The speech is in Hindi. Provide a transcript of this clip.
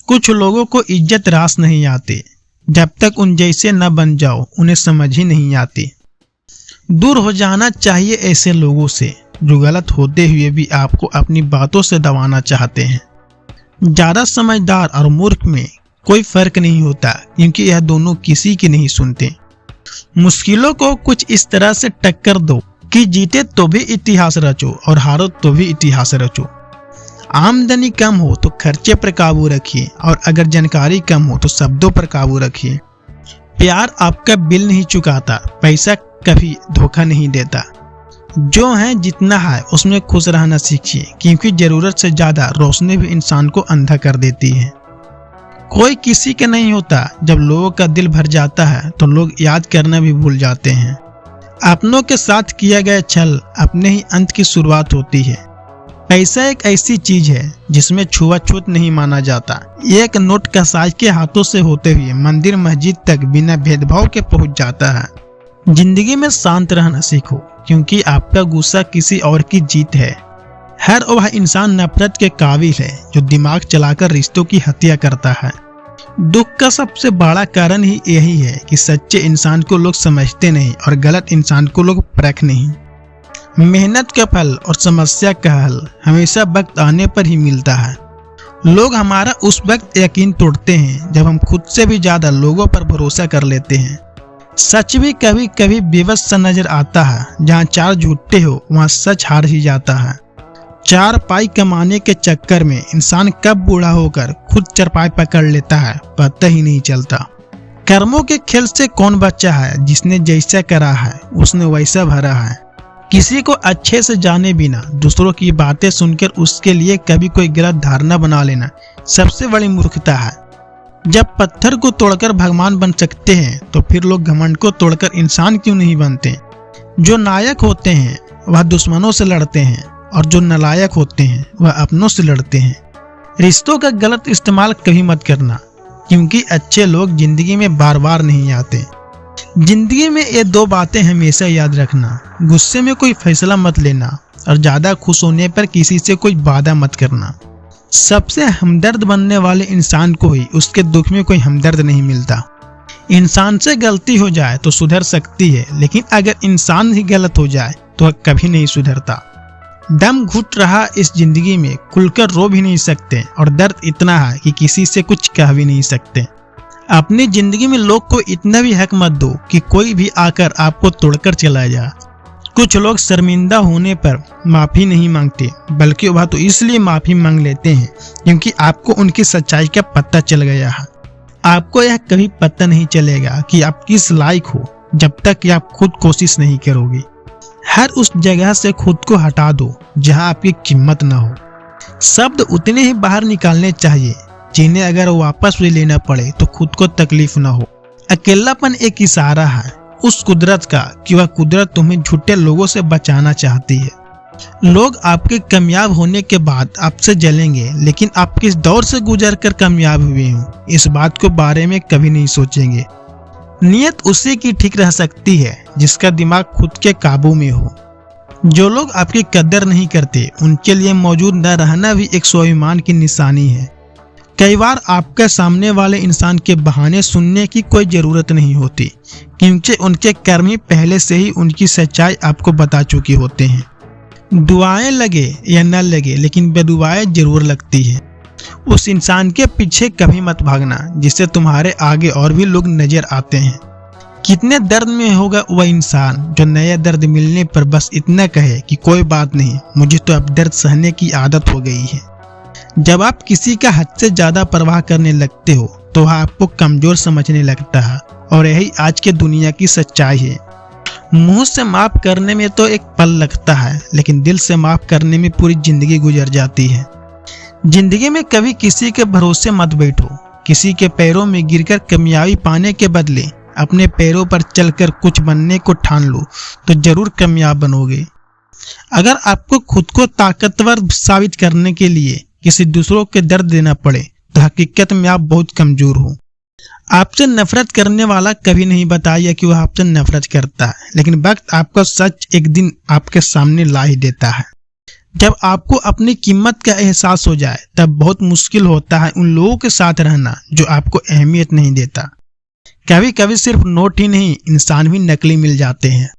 कुछ लोगों को इज्जत रास नहीं आती, जब तक उन जैसे न बन जाओ उन्हें समझ ही नहीं आती। दूर हो जाना चाहिए ऐसे लोगों से जो गलत होते हुए भी आपको अपनी बातों से दबाना चाहते हैं। ज्यादा समझदार और मूर्ख में कोई फर्क नहीं होता, क्योंकि यह दोनों किसी की नहीं सुनते। मुश्किलों को कुछ इस तरह से टक्कर दो कि जीते तो भी इतिहास रचो और हारो तो भी इतिहास रचो। आमदनी कम हो तो खर्चे पर काबू रखिए, और अगर जानकारी कम हो तो शब्दों पर काबू रखिए। प्यार आपका बिल नहीं चुकाता, पैसा कभी धोखा नहीं देता। जो है जितना है उसमें खुश रहना सीखिए, क्योंकि जरूरत से ज्यादा रोशनी भी इंसान को अंधा कर देती है। कोई किसी के नहीं होता। जब लोगों का दिल भर जाता है तो लोग याद करना भी भूल जाते हैं। अपनों के साथ किया गया छल अपने ही अंत की शुरुआत होती है। पैसा एक ऐसी चीज है जिसमें छुआछूत नहीं माना जाता। एक नोट कसाई के हाथों से होते हुए मंदिर मस्जिद तक बिना भेदभाव के पहुंच जाता है। जिंदगी में शांत रहना सीखो, क्योंकि आपका गुस्सा किसी और की जीत है। हर वह इंसान नफरत के काबिल है जो दिमाग चलाकर रिश्तों की हत्या करता है। दुख का सबसे बड़ा कारण ही यही है कि सच्चे इंसान को लोग समझते नहीं और गलत इंसान को लोग परख नहीं। मेहनत का फल और समस्या का हल हमेशा वक्त आने पर ही मिलता है। लोग हमारा उस वक्त यकीन तोड़ते हैं जब हम खुद से भी ज्यादा लोगों पर भरोसा कर लेते हैं। सच भी कभी कभी बेबस सा नजर आता है। जहाँ चार झूठे हो वहाँ सच हार ही जाता है। चार पाई कमाने के चक्कर में इंसान कब बूढ़ा होकर खुद चरपाई पकड़ लेता है पता ही नहीं चलता। कर्मों के खेल से कौन बच्चा है? जिसने जैसा करा है उसने वैसा भरा है। किसी को अच्छे से जाने बिना दूसरों की बातें सुनकर उसके लिए कभी कोई गलत धारणा बना लेना सबसे बड़ी मूर्खता है। जब पत्थर को तोड़कर भगवान बन सकते हैं तो फिर लोग घमंड को तोड़कर इंसान क्यों नहीं बनते? जो नायक होते हैं वह दुश्मनों से लड़ते हैं, और जो नालायक होते हैं वह अपनों से लड़ते हैं। रिश्तों का गलत इस्तेमाल कभी मत करना, क्योंकि अच्छे लोग जिंदगी में बार बार नहीं आते। जिंदगी में ये दो बातें हमेशा याद रखना: गुस्से में कोई फैसला मत लेना, और ज्यादा खुश होने पर किसी से कोई वादा मत करना। सबसे हमदर्द बनने वाले इंसान को ही उसके दुख में कोई हमदर्द नहीं मिलता। इंसान से गलती हो जाए तो सुधर सकती है, लेकिन अगर इंसान ही गलत हो जाए तो वह कभी नहीं सुधरता। दम घुट रहा इस जिंदगी में, खुलकर रो भी नहीं सकते, और दर्द इतना है कि किसी से कुछ कह भी नहीं सकते। अपनी जिंदगी में लोग को इतना भी हक मत दो कि कोई भी आकर आपको तोड़कर चला जाए। कुछ लोग शर्मिंदा होने पर माफी नहीं मांगते, बल्कि वह तो इसलिए माफी मांग लेते हैं क्योंकि आपको उनकी सच्चाई का पता चल गया है। आपको यह कभी पता नहीं चलेगा कि आप किस लायक हो जब तक कि आप खुद कोशिश नहीं करोगे। हर उस जगह से खुद को हटा दो जहां आपकी कीमत न हो। शब्द उतने ही बाहर निकालने चाहिए जिन्हें अगर वापस भी लेना पड़े तो खुद को तकलीफ न हो। अकेलापन एक इशारा है उस कुदरत का कि वह कुदरत तुम्हें झूठे लोगों से बचाना चाहती है। लोग आपके कामयाब होने के बाद आपसे जलेंगे, लेकिन आप किस दौर से गुजर कर कामयाब हुए हो इस बात को बारे में कभी नहीं सोचेंगे। नियत उसी की ठीक रह सकती है जिसका दिमाग खुद के काबू में हो। जो लोग आपकी कदर नहीं करते उनके लिए मौजूद न रहना भी एक स्वाभिमान की निशानी है। कई बार आपके सामने वाले इंसान के बहाने सुनने की कोई जरूरत नहीं होती, क्योंकि उनके कर्म ही पहले से ही उनकी सच्चाई आपको बता चुके होते हैं। दुआएं लगे या न लगे, लेकिन बेदुआएं जरूर लगती है। उस इंसान के पीछे कभी मत भागना जिससे तुम्हारे आगे और भी लोग नजर आते हैं। कितने दर्द में होगा वह इंसान जो नया दर्द मिलने पर बस इतना कहे कि कोई बात नहीं, मुझे तो अब दर्द सहने की आदत हो गई है। जब आप किसी का हद से ज्यादा परवाह करने लगते हो तो वह आपको कमजोर समझने लगता है, और यही आज के दुनिया की सच्चाई है। मुंह से माफ करने में तो एक पल लगता है, लेकिन दिल से माफ करने में पूरी जिंदगी गुजर जाती है। जिंदगी में कभी किसी के भरोसे मत बैठो। किसी के पैरों में गिरकर कामयाबी पाने के बदले अपने पैरों पर चलकर कुछ बनने को ठान लो तो जरूर कामयाब बनोगे। अगर आपको खुद को ताकतवर साबित करने के लिए किसी दूसरों के दर्द देना पड़े तो हकीकत में आप बहुत कमजोर हो। आपसे नफरत करने वाला कभी नहीं बताया कि वह आपसे नफरत करता है, लेकिन वक्त आपका सच एक दिन आपके सामने ला ही देता है। जब आपको अपनी कीमत का एहसास हो जाए तब बहुत मुश्किल होता है उन लोगों के साथ रहना जो आपको अहमियत नहीं देता। कभी कभी सिर्फ नोट ही नहीं, इंसान भी नकली मिल जाते हैं।